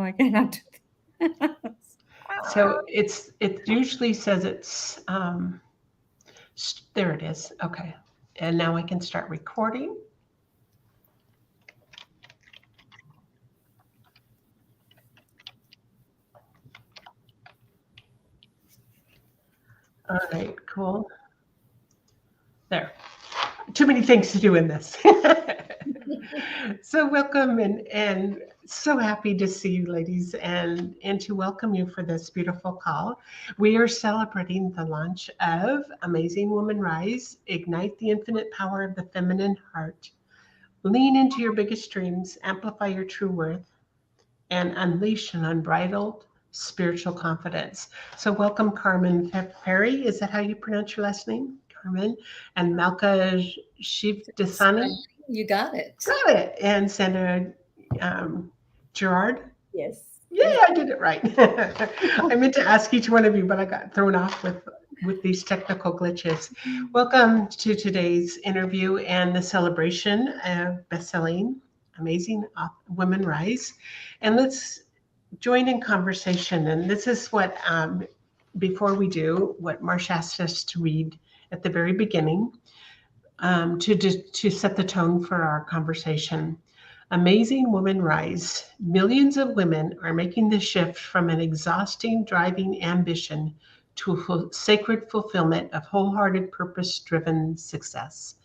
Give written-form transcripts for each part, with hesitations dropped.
I cannot do this. So it usually says it's there it is. Okay. And now I can start recording. All right, cool. There. Too many things to do in this. So welcome and so happy to see you ladies and to welcome you for this beautiful call. We are celebrating the launch of Amazing Woman Rise, Ignite the Infinite Power of the Feminine Heart. Lean into your biggest dreams, amplify your true worth, and unleash an unbridled spiritual confidence. So welcome Carmen Perry. Is that how you pronounce your last name? Carmen and Malka Shivdasani. You got it. Got it. And Sandra Gerard. Yes. Yeah, I did it right. I meant to ask each one of you, but I got thrown off with these technical glitches. Welcome to today's interview and the celebration of best-selling Amazing Women Rise. And let's join in conversation. And this is what, before we do, what Marsh asked us to read at the very beginning to set the tone for our conversation. Amazing Woman Rise. Millions of women are making the shift from an exhausting, driving ambition to a sacred fulfillment of wholehearted, purpose-driven success,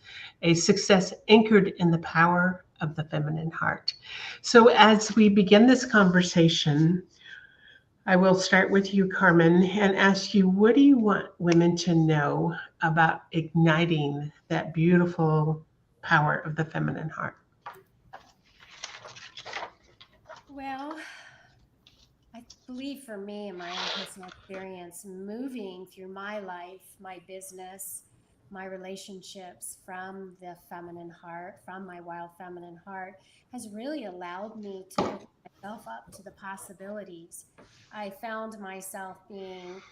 a success anchored in the power of the feminine heart. So as we begin this conversation, I will start with you, Carmen, and ask you, what do you want women to know about igniting that beautiful power of the feminine heart? Well, I believe for me in my own personal experience, moving through my life, my business, my relationships from the feminine heart, from my wild feminine heart, has really allowed me to open myself up to the possibilities. I found myself being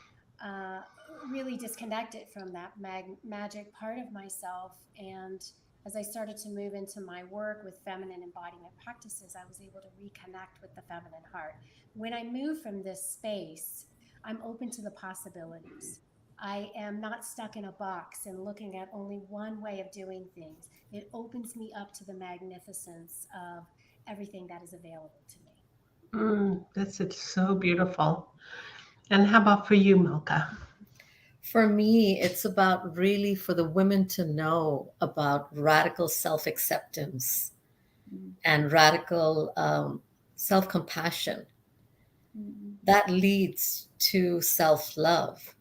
really disconnected from that magic part of myself. And as I started to move into my work with feminine embodiment practices, I was able to reconnect with the feminine heart. When I move from this space, I'm open to the possibilities. I am not stuck in a box and looking at only one way of doing things. It opens me up to the magnificence of everything that is available to me. It's so beautiful. And how about for you, Malka? For me, it's about really for the women to know about radical self-acceptance and radical self-compassion. That leads to self-love.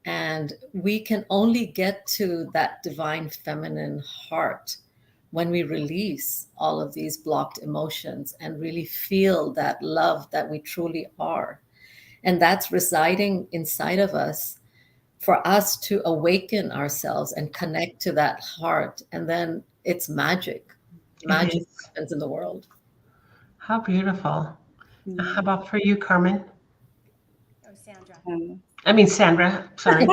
And we can only get to that divine feminine heart when we release all of these blocked emotions and really feel that love that we truly are. And that's residing inside of us for us to awaken ourselves and connect to that heart. And then it's magic. Magic happens in the world. How beautiful. How about for you, Carmen? Oh, Sandra. I mean, Sandra, sorry.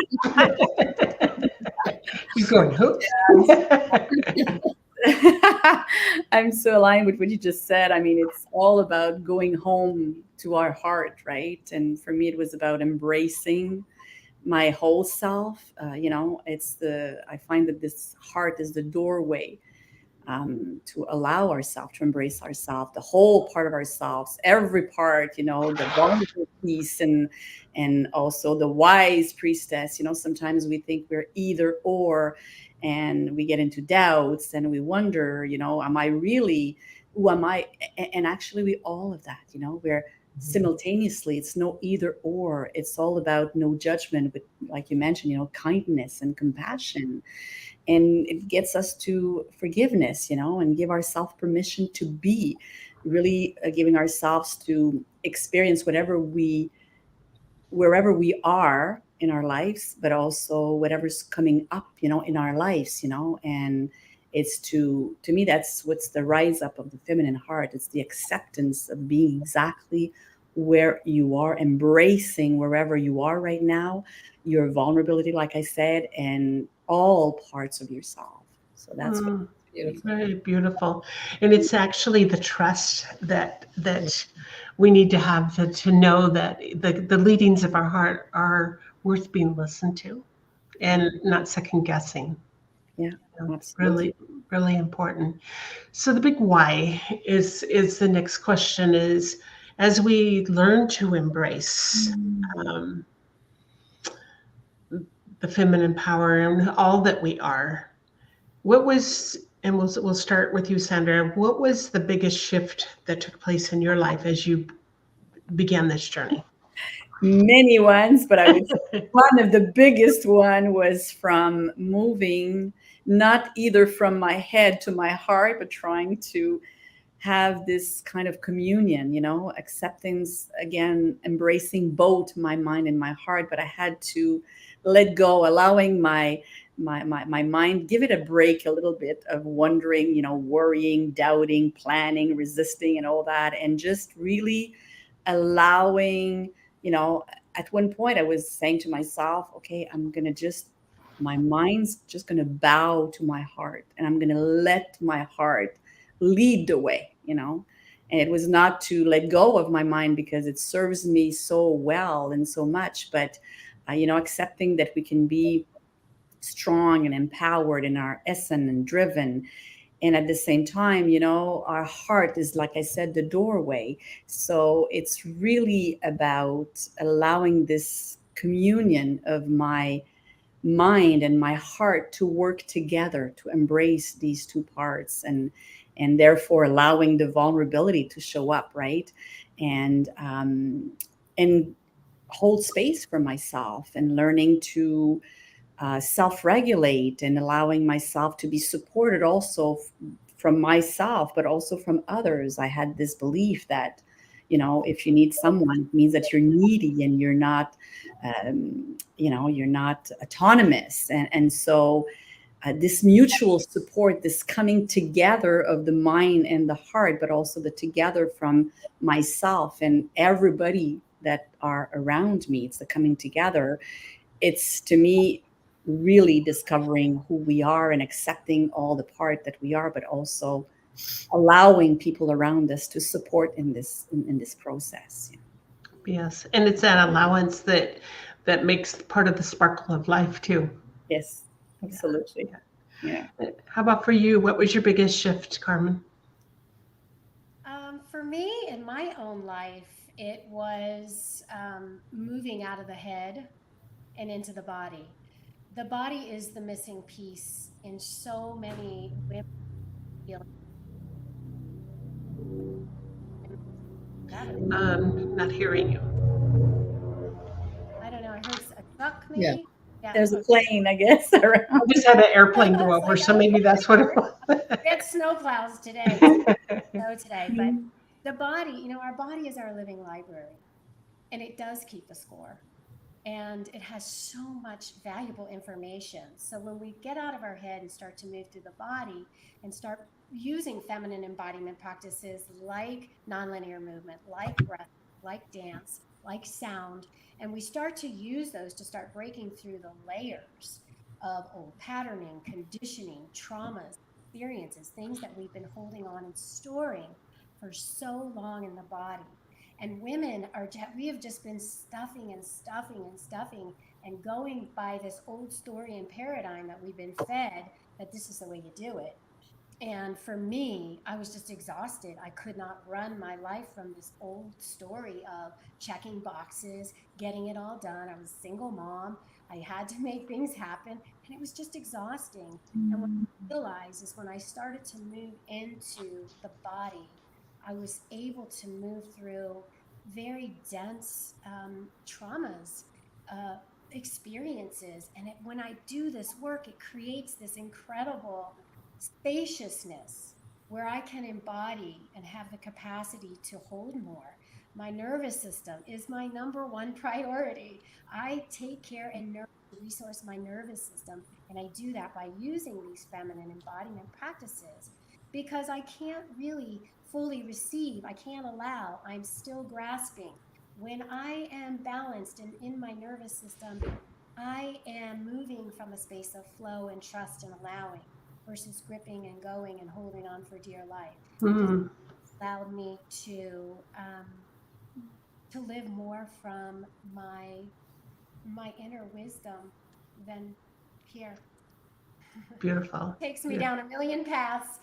You're going, who? I'm so aligned with what you just said. I mean, it's all about going home to our heart, right? And for me, it was about embracing my whole self. I find that this heart is the doorway to allow ourselves to embrace ourselves, the whole part of ourselves, every part, the vulnerable piece and also the wise priestess. Sometimes we think we're either or, and we get into doubts and we wonder, am I really, who am I? And actually we all of that, we're simultaneously, it's no either or. It's all about no judgment, but like you mentioned, kindness and compassion. And it gets us to forgiveness, and give ourselves permission to be, really giving ourselves to experience wherever we are in our lives, but also whatever's coming up, in our lives, and it's to me, that's what's the rise up of the feminine heart. It's the acceptance of being exactly where you are, embracing wherever you are right now, your vulnerability, like I said, and all parts of yourself. So that's beautiful. Very beautiful. And it's actually the trust that we need to have to know that the leadings of our heart are worth being listened to and not second guessing. Yeah, You know, absolutely. really important. So the big why is the next question is, as we learn to embrace um, the feminine power and all that we are, what was, and we'll start with you, Sandra, what was the biggest shift that took place in your life as you began this journey? Many ones, but I would say one of the biggest one was from moving, not either from my head to my heart, but trying to have this kind of communion, acceptance, again, embracing both my mind and my heart. But I had to let go, allowing my mind, give it a break a little bit of wondering, worrying, doubting, planning, resisting, and all that, and just really allowing, at one point I was saying to myself, okay, my mind's just going to bow to my heart, and I'm going to let my heart lead the way. And it was not to let go of my mind because it serves me so well and so much, but accepting that we can be strong and empowered in our essence and driven, and at the same time, our heart is, like I said, the doorway. So it's really about allowing this communion of my mind and my heart to work together to embrace these two parts, and therefore allowing the vulnerability to show up, right? And hold space for myself, and learning to self-regulate, and allowing myself to be supported also from myself, but also from others. I had this belief that, if you need someone, it means that you're needy and you're not autonomous. And so this mutual support, this coming together of the mind and the heart, but also the together from myself and everybody that are around me. It's the coming together. It's, to me, really discovering who we are and accepting all the part that we are, but also allowing people around us to support in this process. Yes, and it's that allowance that makes part of the sparkle of life too. Yes, absolutely. Yeah. How about for you? What was your biggest shift, Carmen? For me, in my own life, it was moving out of the head and into the body. The body is the missing piece in so many women feeling. Not hearing you. I don't know. I heard a truck, Yeah. maybe. Yeah, There's a plane, I guess, I around. just had an airplane go It's over, like, so maybe that's what it we had snow clouds today. was. Snow today, but the body, our body is our living library, and it does keep a score, and it has so much valuable information. So when we get out of our head and start to move through the body and start using feminine embodiment practices like nonlinear movement, like breath, like dance, like sound, and we start to use those to start breaking through the layers of old patterning, conditioning, traumas, experiences, things that we've been holding on and storing for so long in the body. And women we have just been stuffing and stuffing and stuffing and going by this old story and paradigm that we've been fed, that this is the way you do it. And for me, I was just exhausted. I could not run my life from this old story of checking boxes, getting it all done. I was a single mom. I had to make things happen, and it was just exhausting. And what I realized is when I started to move into the body, I was able to move through very dense traumas, experiences. And when I do this work, it creates this incredible spaciousness where I can embody and have the capacity to hold more. My nervous system is my number one priority. I take care and resource my nervous system, and I do that by using these feminine embodiment practices because I can't really fully receive, I can't allow, I'm still grasping. When I am balanced and in my nervous system, I am moving from a space of flow and trust and allowing versus gripping and going and holding on for dear life. It just allowed me to to live more from my inner wisdom than here. Beautiful. Takes me down a million paths,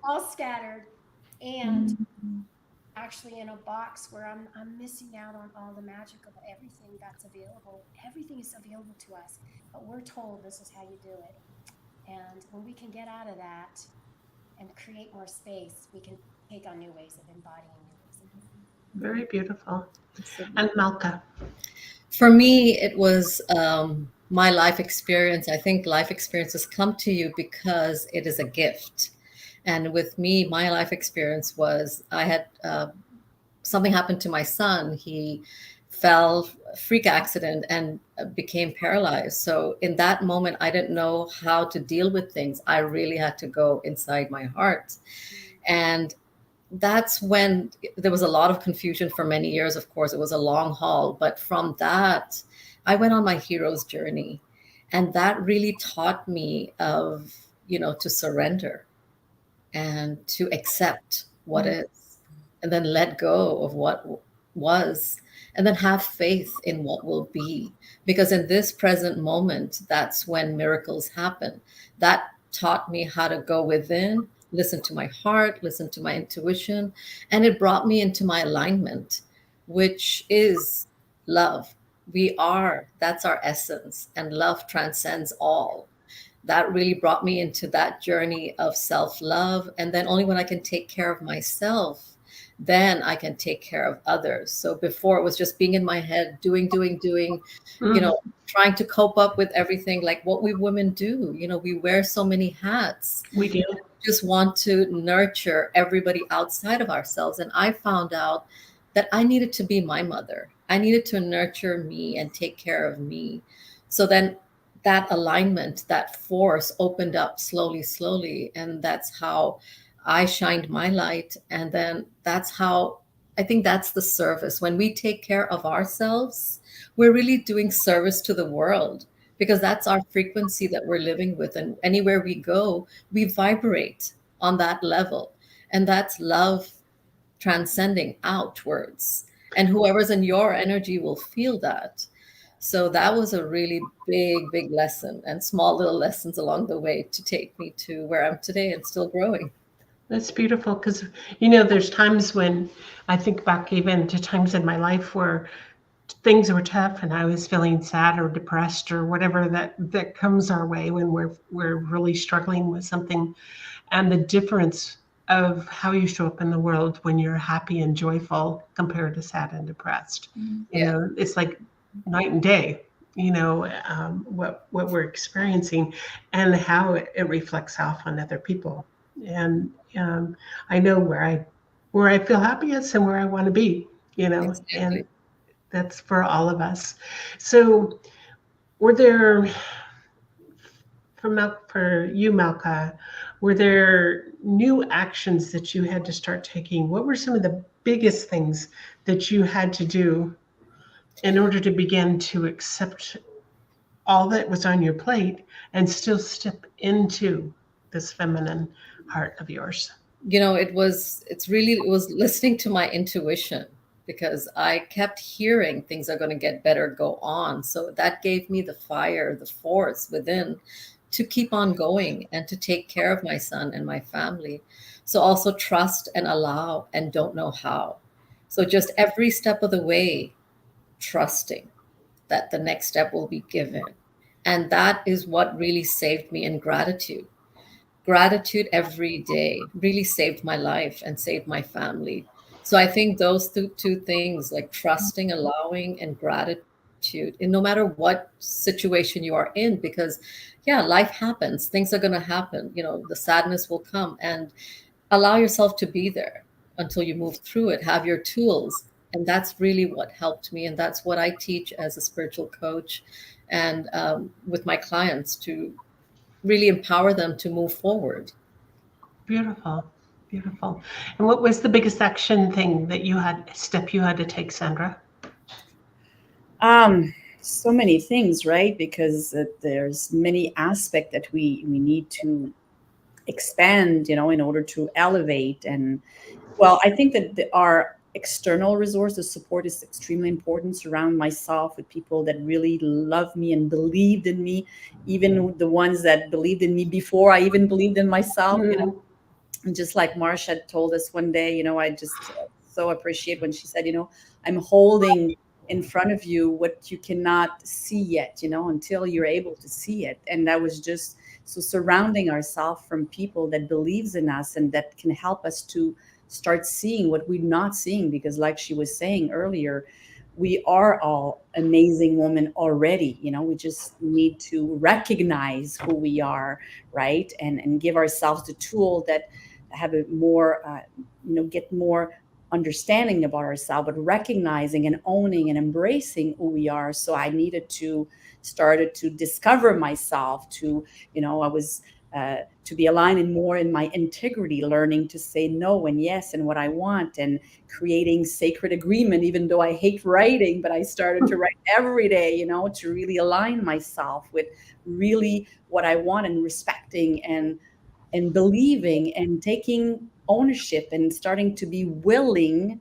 all scattered, and actually in a box where I'm missing out on all the magic of everything that's available. Everything is available to us, but we're told this is how you do it. And when we can get out of that and create more space, we can take on new ways of embodying it. Very beautiful. And Malka. For me, it was my life experience. I think life experiences come to you because it is a gift. And with me, my life experience was I had something happened to my son. He fell, freak accident, and became paralyzed. So in that moment, I didn't know how to deal with things. I really had to go inside my heart. And that's when there was a lot of confusion for many years. Of course, it was a long haul. But from that, I went on my hero's journey. And that really taught me of, to surrender and to accept what is, and then let go of what was, and then have faith in what will be. Because in this present moment, that's when miracles happen. That taught me how to go within, listen to my heart, listen to my intuition, and it brought me into my alignment, which is love. That's our essence, and love transcends all. That really brought me into that journey of self-love. And then only when I can take care of myself, then I can take care of others. So before it was just being in my head, doing, trying to cope up with everything, like what we women do. We wear so many hats. We do. Just want to nurture everybody outside of ourselves. And I found out that I needed to be my mother. I needed to nurture me and take care of me. So then that alignment, that force opened up slowly. And that's how I shined my light. And then that's how I think that's the service. When we take care of ourselves, we're really doing service to the world, because that's our frequency that we're living with. And anywhere we go, we vibrate on that level. And that's love transcending outwards. And whoever's in your energy will feel that. So that was a really big lesson, and small little lessons along the way to take me to where I'm today and still growing. That's beautiful, because, there's times when I think back even to times in my life where things were tough and I was feeling sad or depressed or whatever that comes our way when we're really struggling with something. And the difference of how you show up in the world when you're happy and joyful compared to sad and depressed. It's like night and day, what we're experiencing and how it reflects off on other people. And I know where I feel happiest and where I want to be, Exactly. And that's for all of us. So were there, for you, Malka, were there new actions that you had to start taking? What were some of the biggest things that you had to do in order to begin to accept all that was on your plate and still step into this feminine heart of yours? It was listening to my intuition, because I kept hearing things are going to get better, go on. So that gave me the fire, the force within to keep on going and to take care of my son and my family. So also trust and allow and don't know how. So just every step of the way, trusting that the next step will be given. And that is what really saved me, in gratitude. Gratitude every day really saved my life and saved my family. So I think those two things, like trusting, allowing, and gratitude, in no matter what situation you are in, because life happens, things are going to happen, the sadness will come, and allow yourself to be there until you move through it, have your tools. And that's really what helped me. And that's what I teach as a spiritual coach and with my clients, to really empower them to move forward. Beautiful. And what was the biggest step you had to take, Sandra? So many things, right? Because there's many aspects that we need to expand, in order to elevate. And well, I think that our external resource. The support is extremely important. Surround myself with people that really love me and believed in me, even the ones that believed in me before I even believed in myself. Mm. And just like Marcia told us one day, I just so appreciate when she said, I'm holding in front of you what you cannot see yet, until you're able to see it. And that was just so surrounding ourselves from people that believes in us and that can help us to start seeing what we're not seeing. Because like she was saying earlier, we are all amazing women already. We just need to recognize who we are, right? And give ourselves the tool that have a more, get more understanding about ourselves, but recognizing and owning and embracing who we are. So I needed to started to discover myself, to, I was to be aligned and more in my integrity, learning to say no and yes and what I want, and creating sacred agreement, even though I hate writing, but I started to write every day, to really align myself with really what I want, and respecting and believing and taking ownership and starting to be willing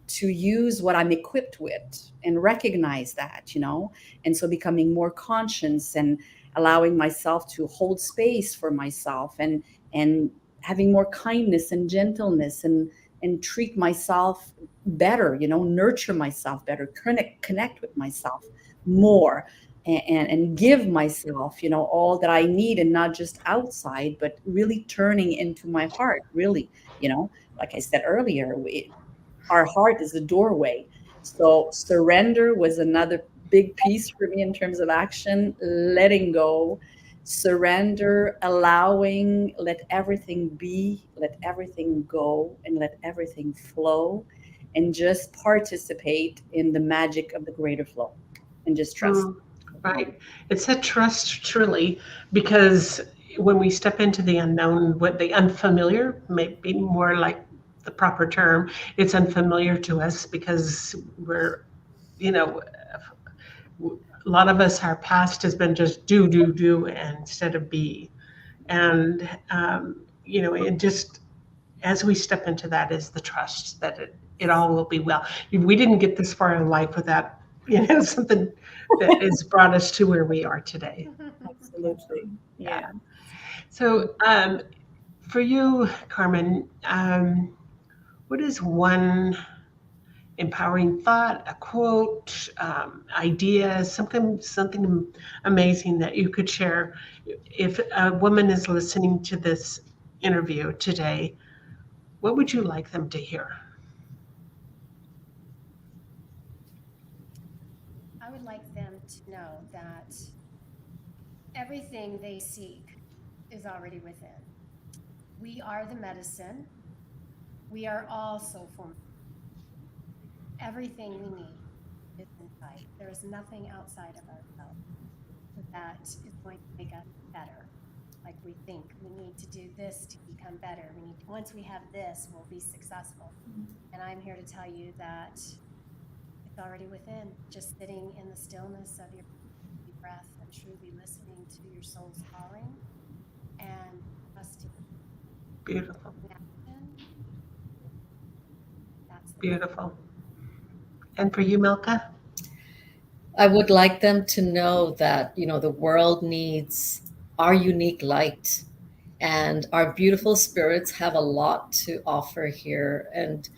to use what I'm equipped with and recognize that, and so becoming more conscious and allowing myself to hold space for myself, and having more kindness and gentleness, and treat myself better, nurture myself better, connect with myself more, and give myself, all that I need, and not just outside, but really turning into my heart, really, like I said earlier, our heart is the doorway. So surrender was another big piece for me in terms of action, letting go, surrender, allowing, let everything be, let everything go, and let everything flow, and just participate in the magic of the greater flow, and just trust. Mm. Right. It's a trust, truly, because when we step into the unknown, what the unfamiliar may be more like the proper term, it's unfamiliar to us because we're, a lot of us, our past has been just do instead of be. And, it just, as we step into that is the trust that it all will be well. We didn't get this far in life without, something that has brought us to where we are today. Absolutely. Yeah. So for you, Carmen, what is one empowering thought, a quote, idea, something amazing that you could share if a woman is listening to this interview today? What would you like them to hear? I would like them to know that everything they seek is already within. We are the medicine. We are also for everything we need is inside. There is nothing outside of ourselves that is going to make us better. Like we think we need to do this to become better. Once we have this, we'll be successful. And I'm here to tell you that it's already within, just sitting in the stillness of your breath and truly listening to your soul's calling and trusting. Beautiful. That's Beautiful. And for you, Milka? I would like them to know that, the world needs our unique light, and our beautiful spirits have a lot to offer here. And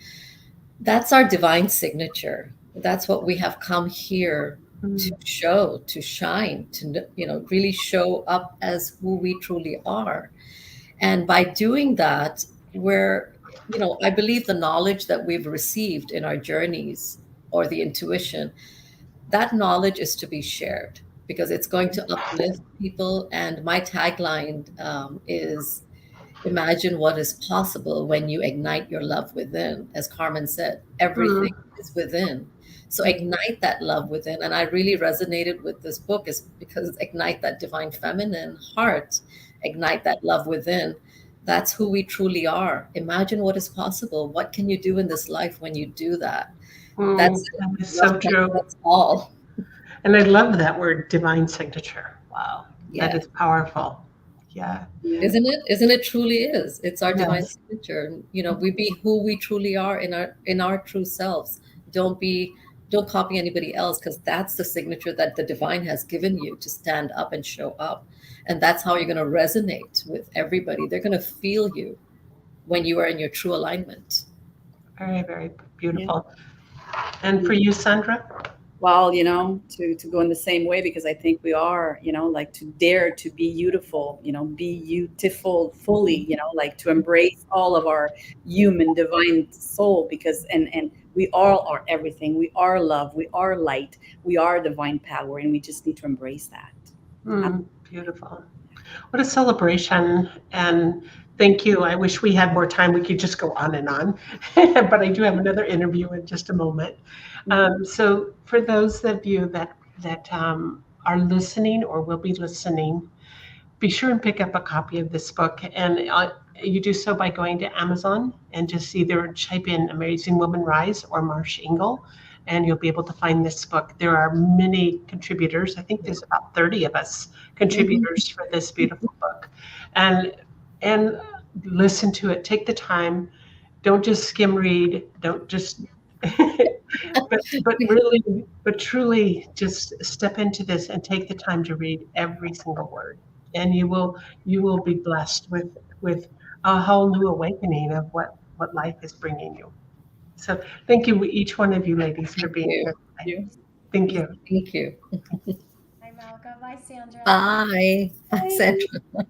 that's our divine signature. That's what we have come here to show, to shine, to, really show up as who we truly are. And by doing that, I believe the knowledge that we've received in our journeys, or the intuition, that knowledge is to be shared because it's going to uplift people. And my tagline is, imagine what is possible when you ignite your love within. As Carmen said, everything is within. So ignite that love within. And I really resonated with this book is because ignite that divine feminine heart, ignite that love within. That's who we truly are. Imagine what is possible. What can you do in this life when you do that? That's That is so true. That's all. And I love that word, divine signature. Wow. Yeah. That is powerful. Yeah. Isn't it? Isn't it truly is? It's our divine Yes. signature. You know, we be who we truly are in our true selves. Don't copy anybody else, because that's the signature that the divine has given you to stand up and show up. And that's how you're going to resonate with everybody. They're going to feel you when you are in your true alignment. Very, very beautiful. And for you, Sandra? Well, to go in the same way, because I think we are, like to dare to be beautiful, be beautiful fully, like to embrace all of our human divine soul, because and we all are everything. We are love, we are light, we are divine power, and we just need to embrace that. Beautiful. What a celebration. And thank you. I wish we had more time. We could just go on and on, but I do have another interview in just a moment. So for those of you that are listening or will be listening, be sure and pick up a copy of this book. And you do so by going to Amazon and just either type in Amazing Woman Rise or Marsh Engel, and you'll be able to find this book. There are many contributors. I think there's about 30 of us contributors for this beautiful book. And listen to it. Take the time. Don't just skim read. Don't just but truly just step into this and take the time to read every single word, and you will be blessed with a whole new awakening of what life is bringing you. So thank you, each one of you ladies, for being here today. Thank you. Thank you. Hi, Malka. Bye, Sandra. Bye. Bye, Sandra.